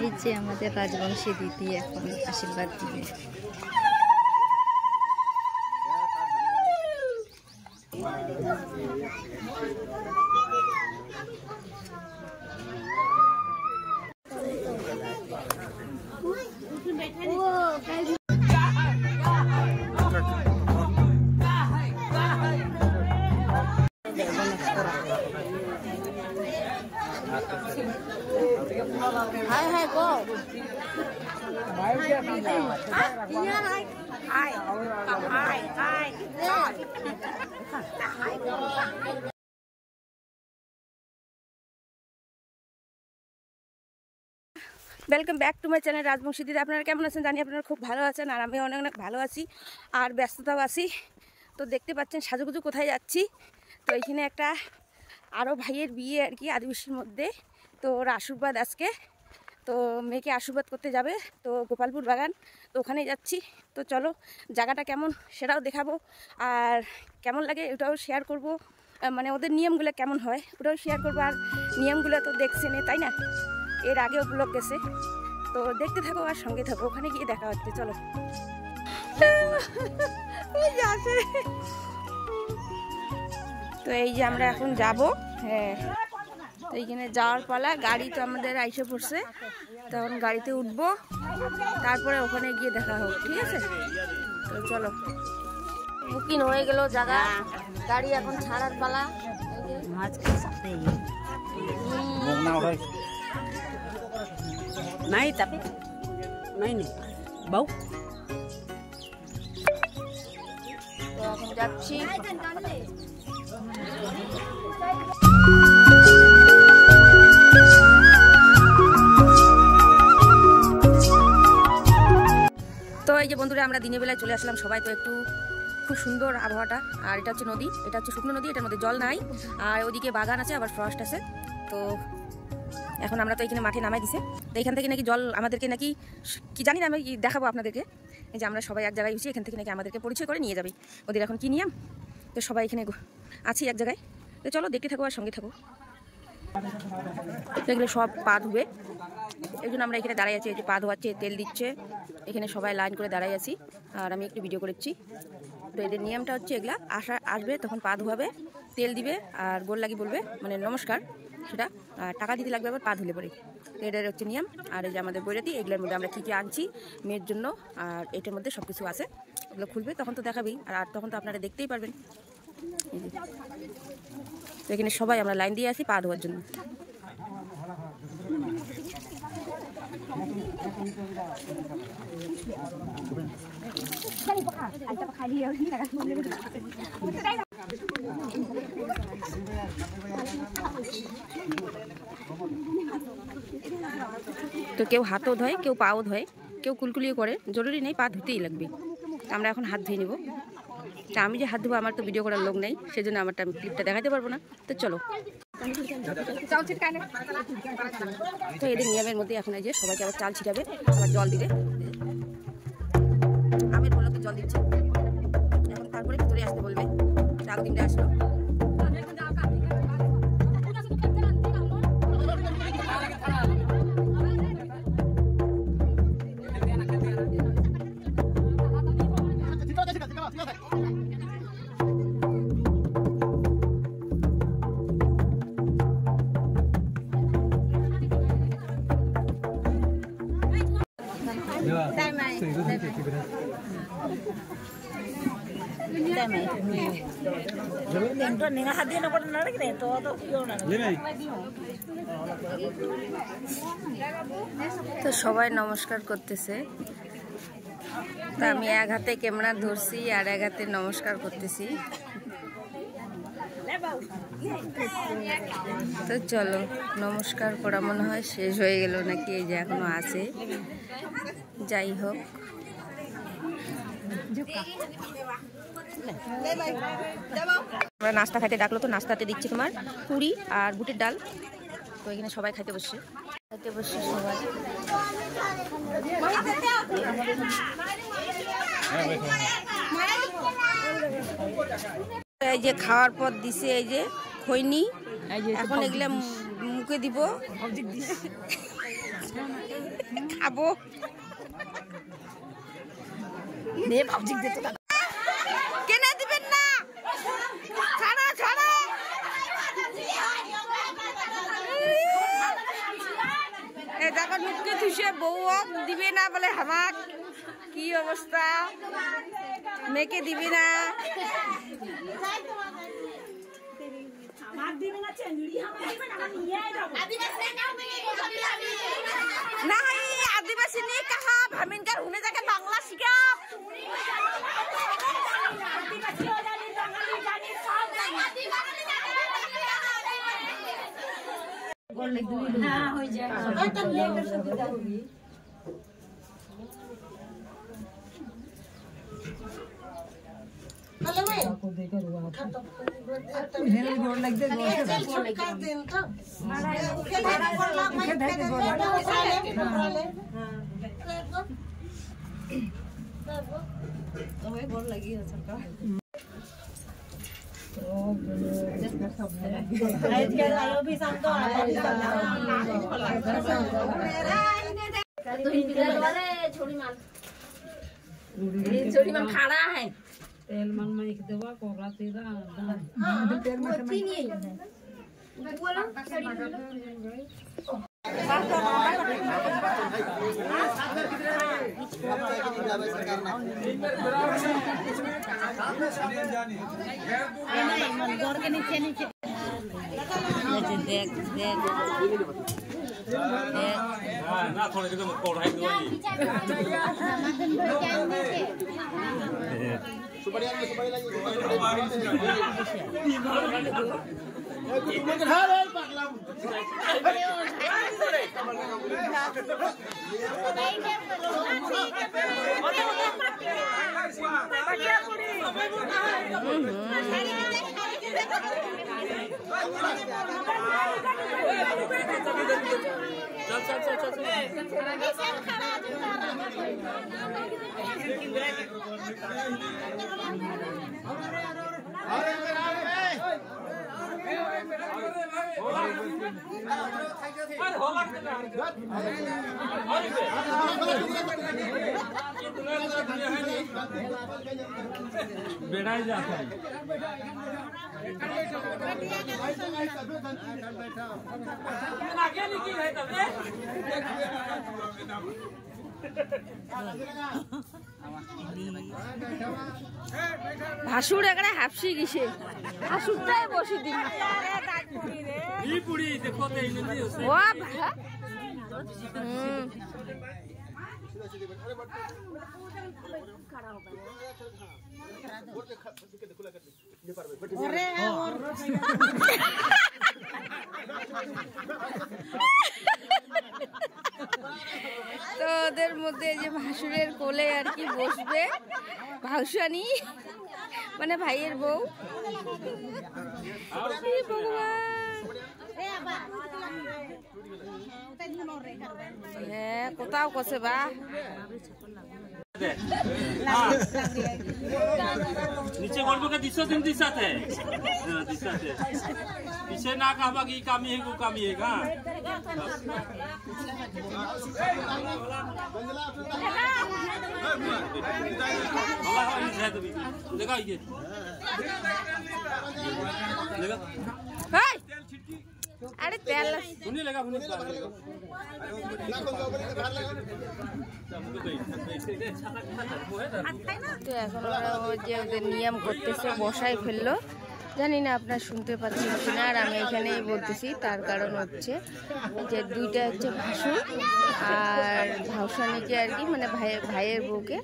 এই যে আমাদের রাজবংশী দিদি এখন আশীর্বাদ দিবে। Hai hai cô. Hai hai. Welcome back to my channel Rajbanshi दीदी। আপনারা কেমন আছেন জানি আপনারা খুব ভালো আছেন আর আমি অনেক অনেক ভালো আছি আর ব্যস্ততাও আছি। তো দেখতে পাচ্ছেন সাজুগুজু কোথায় যাচ্ছি। তো এইখানে একটা আরও ভাইয়ের বিয়ে আর কি আদিবাসীর মধ্যে। তো ওর আশীর্বাদ আজকে, তো মেয়েকে আশীর্বাদ করতে যাবে তো গোপালপুর বাগান, তো ওখানেই যাচ্ছি। তো চলো জায়গাটা কেমন সেটাও দেখাবো আর কেমন লাগে ওটাও শেয়ার করব, মানে ওদের নিয়মগুলো কেমন হয় ওটাও শেয়ার করবো। আর নিয়মগুলো তো দেখছেন তাই না, এর আগেও ব্লগ গেছে। তো দেখতে থাকো আর সঙ্গে থাকো, ওখানে গিয়ে দেখা হচ্ছে। চলো তো এই যে আমরা এখন যাব, হ্যাঁ তো এইখানে যাওয়ার পালা। গাড়ি তো আমাদের আইসে পড়ছে, তখন গাড়িতে উঠবো, তারপরে ওখানে গিয়ে দেখা হোক, ঠিক আছে? তো চলো বুকিং হয়ে গেল জায়গা, গাড়ি এখন ছাড়ার পালা। নাই tapi নাই নি bau তো এখন যাচ্ছি। তো এই যে বন্ধুরা আমরা দিনের বেলায় চলে আসলাম সবাই। তো একটু খুব সুন্দর আবহাওয়াটা, আর এটা হচ্ছে নদী, এটা হচ্ছে শুকনো নদী, এটার মধ্যে জল নাই আর ওদিকে বাগান আছে, আবার ফ্রস্ট আছে। তো এখন আমরা তো এখানে মাঠে নামাই দিছে, তো এখান থেকে নাকি জল আমাদেরকে নাকি কি জানি না, আমি দেখাবো আপনাদেরকে। এই যে আমরা সবাই এক জায়গায় বসে, এখান থেকে নাকি আমাদেরকে পরিচয় করে নিয়ে যাবে। ওদের এখন কি নিয়ম, তো সবাই এখানে আছি এক জায়গায়। তো চলো দেখতে থাকো আর সঙ্গে থাকো। এগুলো সব পা ধুবে, এই জন্য আমরা এখানে দাঁড়াই আছি। এই যে পা ধোয়াচ্ছে, তেল দিচ্ছে, এখানে সবাই লাইন করে দাঁড়াই আছি আর আমি একটু ভিডিও করেছি। তো এদের নিয়মটা হচ্ছে এগুলা আসবে তখন পা ধোয়াবে, তেল দিবে আর গোল লাগি বলবে, মানে নমস্কার সেটা, আর টাকা দিতে লাগবে আবার পা ধুলে পরে। তো এটার হচ্ছে নিয়ম। আর এই যে আমাদের বৈরাতি, এগুলোর মধ্যে আমরা কী কী আনছি মেয়ের জন্য, আর এটার মধ্যে সব কিছু আছে, এগুলো খুলবে তখন তো দেখাবেই, আর তখন তো আপনারা দেখতেই পারবেন। তো এখানে সবাই আমরা লাইন দিয়ে আসি পা ধোয়ার জন্য। তো কেউ হাতও ধোয়, কেউ পাও ধোয়, কেউ কুলকুলিও করে, জরুরি নেই পা ধুতেই লাগবে। আমরা এখন হাত ধুয়ে নেব। তা আমি যে হাত ধোবো আমার তো ভিডিও করার লোক নেই, সেজন্য আমারটা আমি ক্লিপটা দেখাতে পারবো না। তো চলো, তো এদের নিয়মের মধ্যে এখন এই যে সবাইকে আবার চাল ছিটাবে, আবার জল দিবে, আমের বলকে জল দিচ্ছে। এখন তারপরে ভিতরে আসতে বলবে, চাল দিনটা আসলো। তো সবাই নমস্কার করতেছে, তা আমি এক হাতে ক্যামেরা ধরছি আর এক হাতে নমস্কার করতেছি। তো চলো নমস্কার করা মনে হয় শেষ হয়ে গেল নাকি, এই যে এখনো আছে। যাই হোক, আমরা নাস্তা খাইতে ডাকলো, তো নাস্তাতে দিচ্ছি তোমার পুরি আর বুটের ডাল। তো এখানে সবাই খাইতে বসছে। বাড়িতে বসে সবাই এই যে খাওয়ার পর দিছে এই যে খৈনি, এখন এগুলা মুখে দিব, খাবো। কেন দিবেন না? ছাড়ো ছাড়ো। দেখো মুখে থুসে বউ দিবে না বলে হামাক, কি অবস্থা, মেয়েকে দিবি না। आदिवासी ने कहा भमिनकर होने जाके बांग्ला सीखा। छोड़ी मन खाना है तेल मन में एक देवा कोबरा तेरा तेल मन नहीं है बोला गोर के नीचे नीचे देख देख ना थोड़े के तो कोड़ है दो सुपारी लगी बेड़ा ही जाता है ভাসুর এখানে হাফসি গেছে ভাসুরটাই বসে দিন ই পুরি দেখো তো ইনদি আছে ও ভাই তো ওদের মধ্যে যে ভাসুরের কোলে আর কি বসবে ভাউসানি মানে ভাইয়ের বউ। হ্যাঁ কোথাও কষে বা नीचे बोलबो के दिशा दिन दिशा थे दिशा थे पीछे ना कहबा कि कामी है को कामी है का Allah हो है तो देखा ये देखा हाय अरे तेल हुने लगा हुने लगा তো এখন যে ওদের নিয়ম করতেছে বসাই ফেললো, জানি না আপনার শুনতে পাচ্ছেন কিনা, আর আমি এখানেই বলতেছি তার কারণ হচ্ছে যে দুইটা হচ্ছে ভাসুর আর ভাউসানিকে আর কি মানে ভাইয়ের বউকে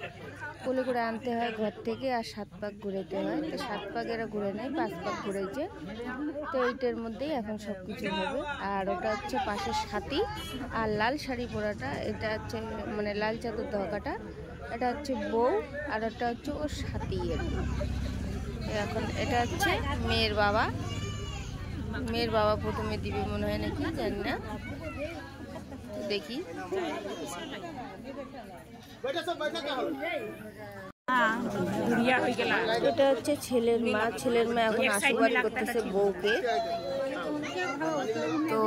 কোলে করে আনতে হয় ঘর থেকে আর 7 পাক ঘুরাইতে হয়। তো 7 পাক এরা ঘুরে নেয়, 5 পাক ঘুরেছে। তো এইটার মধ্যেই এখন সব কিছু হবে। আর ওটা হচ্ছে পাশের সাথী আর লাল শাড়ি পরাটা, এটা হচ্ছে মানে লাল চাদর ধকাটা, এটা হচ্ছে বউ আর এটা হচ্ছে ওর সাথী। এখন এটা হচ্ছে মেয়ের বাবা মেয়ের বাবা প্রথমে দিবে মনে হয় নাকি, জানি না, তো দেখি। এটা হচ্ছে ছেলের মা। ছেলের মা এখন আশীর্বাদ করতেছে বউকে। তো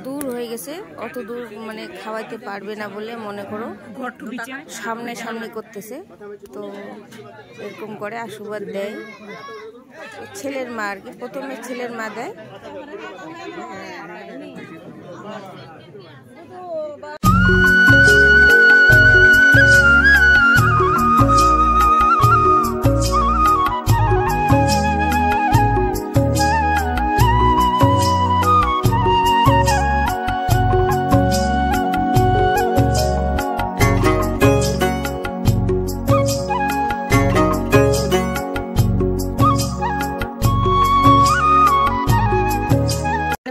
দূর হয়ে গেছে, অত দূর মানে খাওয়াইতে পারবে না বলে মনে করো সামনে সামনে করতেছে। তো এরকম করে আশীর্বাদ দেয় ছেলের মা আর কি, প্রথমে ছেলের মা দেয়।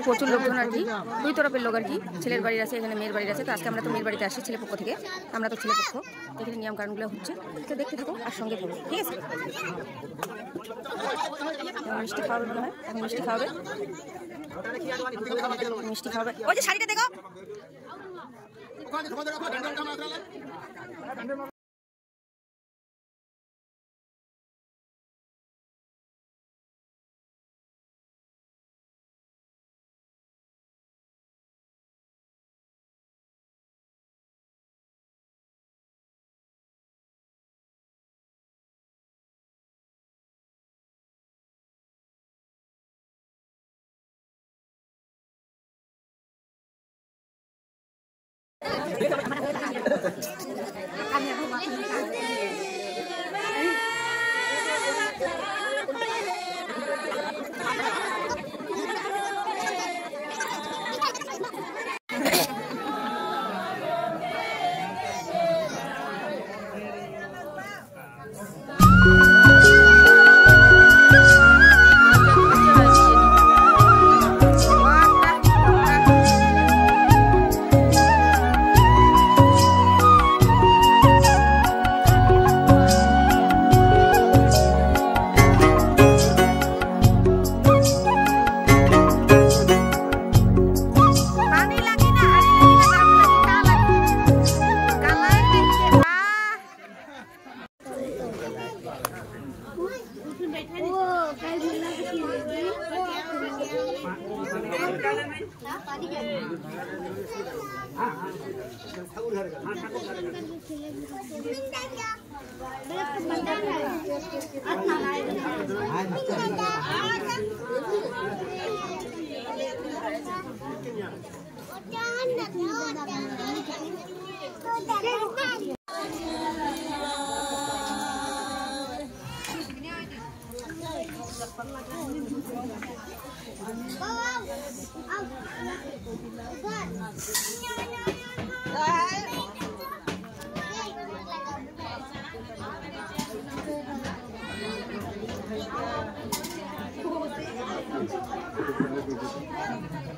প্রচুর লোকজন আর কি, দুই তরফের লোক আর কি, ছেলের বাড়ির আছে, এখানে মেয়ের বাড়ির আছে। তো আজকে আমরা তো মেয়ের বাড়িতে আসছি ছেলে পক্ষ থেকে, আমরা তো ছেলে পক্ষ, এখানে নিয়ম কারণগুলো হচ্ছে। তো দেখতে থাকো আর সঙ্গে থাকো, ঠিক আছে? মিষ্টি খাওয়াবে মনে হয়, এখন মিষ্টি খাওয়াবে, মিষ্টি খাওয়াবে। ওই যে শাড়িটা দেখো,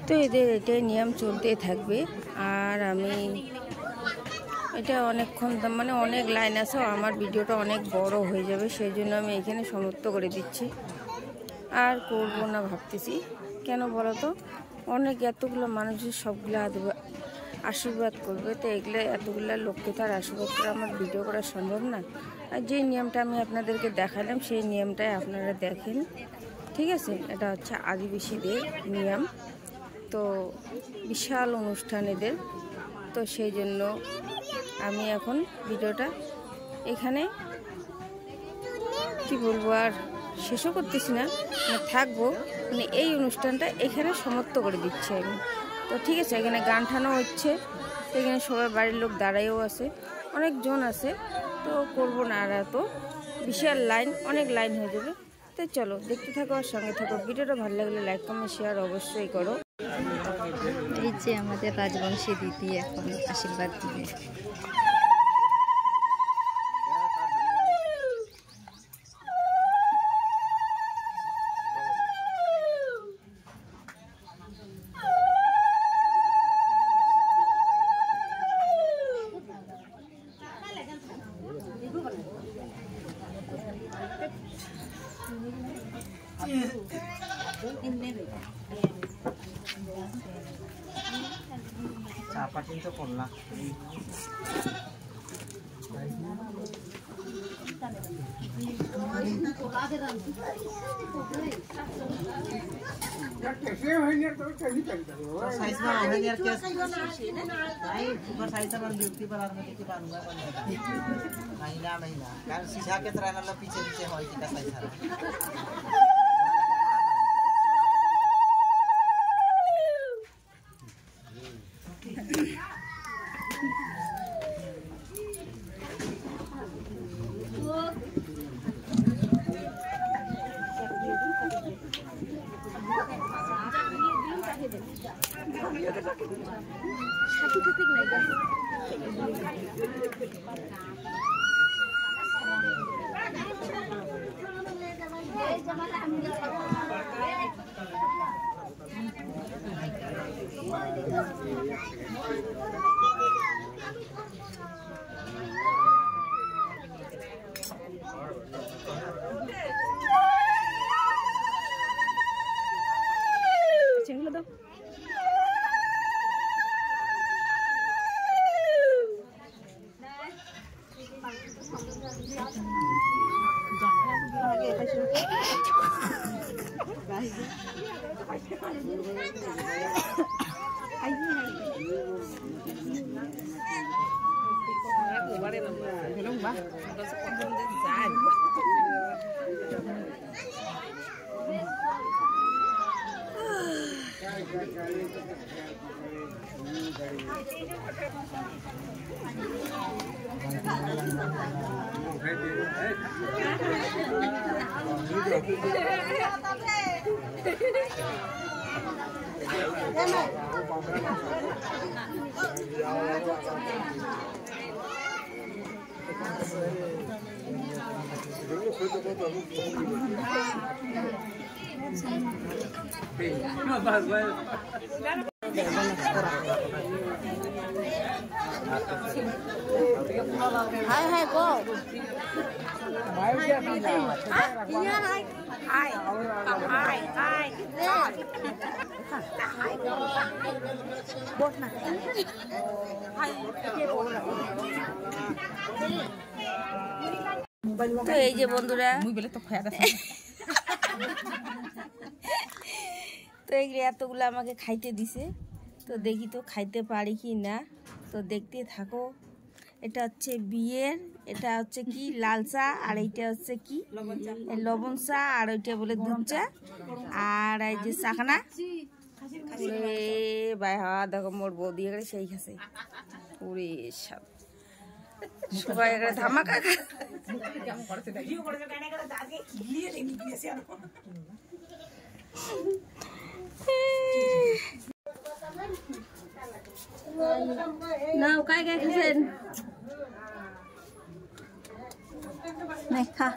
তো এদের এটাই নিয়ম চলতেই থাকবে। আর আমি এটা অনেকক্ষণ মানে অনেক লাইন আছে, আমার ভিডিওটা অনেক বড় হয়ে যাবে, সেই জন্য আমি এখানে সমাপ্ত করে দিচ্ছি। আর করব না ভাবতেছি, কেন বলো তো, অনেক এতগুলো মানুষের সবগুলো আশীর্বাদ করবে, তো এগুলো এতগুলো লোককে তো আর আশীর্বাদ করে আমার ভিডিও করা সম্ভব না। আর যে নিয়মটা আমি আপনাদেরকে দেখালাম সেই নিয়মটাই আপনারা দেখেন, ঠিক আছে? এটা হচ্ছে আদিবাসীদের নিয়ম, তো বিশাল অনুষ্ঠান এদের। তো সেই জন্য আমি এখন ভিডিওটা এখানে কি বলবো আর শেষও করতেছি না, মানে থাকবো, মানে এই অনুষ্ঠানটা এখানে সমাপ্ত করে দিচ্ছি আমি। তো ঠিক আছে, এখানে গান ঠানো হচ্ছে, এখানে সবাই বাড়ির লোক দাঁড়াইও আছে, অনেকজন আছে। তো করবো না আর এত, বিশাল লাইন, অনেক লাইন হয়ে যাবে। তো চলো দেখতে থাকো আর সঙ্গে থাকো। ভিডিওটা ভালো লাগলে লাইক কমেন্ট শেয়ার অবশ্যই করো। এই যে আমাদের রাজবংশী দিদি এখন আশীর্বাদ দিবে। Ini পাটিন তো করলাম साइज में है यार क्या नहीं ऊपर साइज पर ब्यूटी पर आने की बात महीना महीना कारण शीशा के तरह मतलब पीछे पीछे होई का साइज है हाय हाय को हाय हाय हाय बोल ना তো এই যে বন্ধুরা তো এই এতগুলো আমাকে খাইতে দিছে তো দেখি তো খাইতে পারি কি না তো দেখতে থাকো এটা হচ্ছে বিয়ের এটা হচ্ছে কি লাল চা আর এইটা হচ্ছে কি লবণ চা আর ওইটা বলে দুধ চা আর এই যে চাখানা ভাই হওয়া দেখো মোর বৌদি এখানে সেই খাসে ওরে সব সবাই এখানে ধামাকা নাও কায় কায় খাচ্ছেন नहीं खा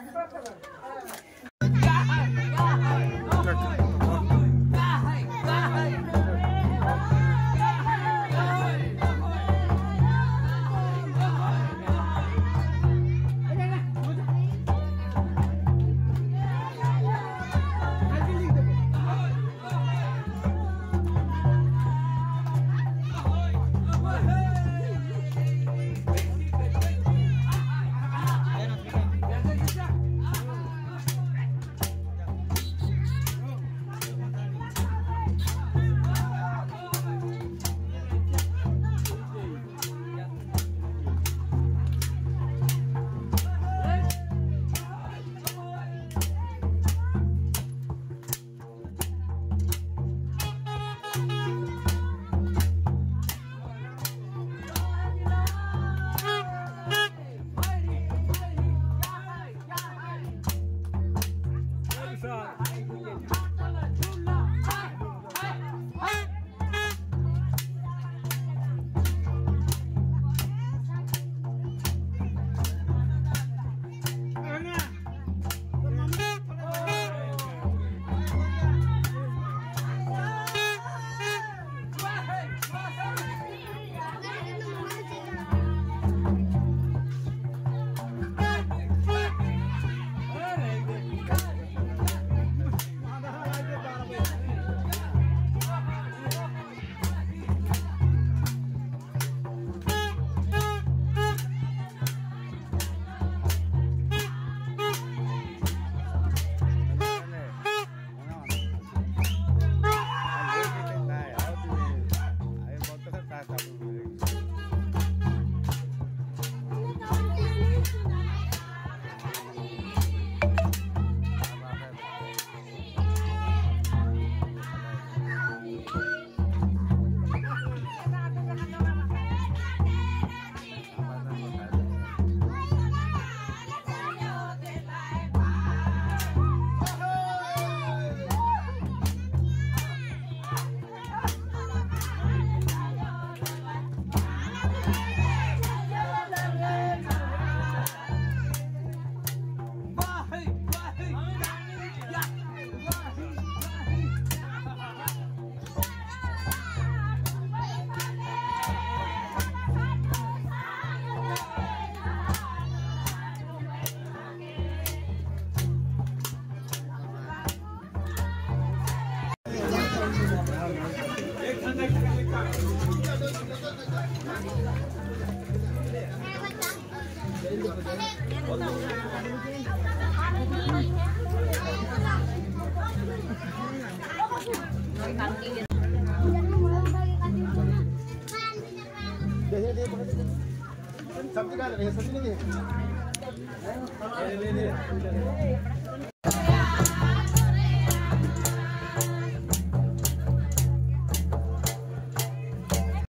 सब्जी का सब्जी नहीं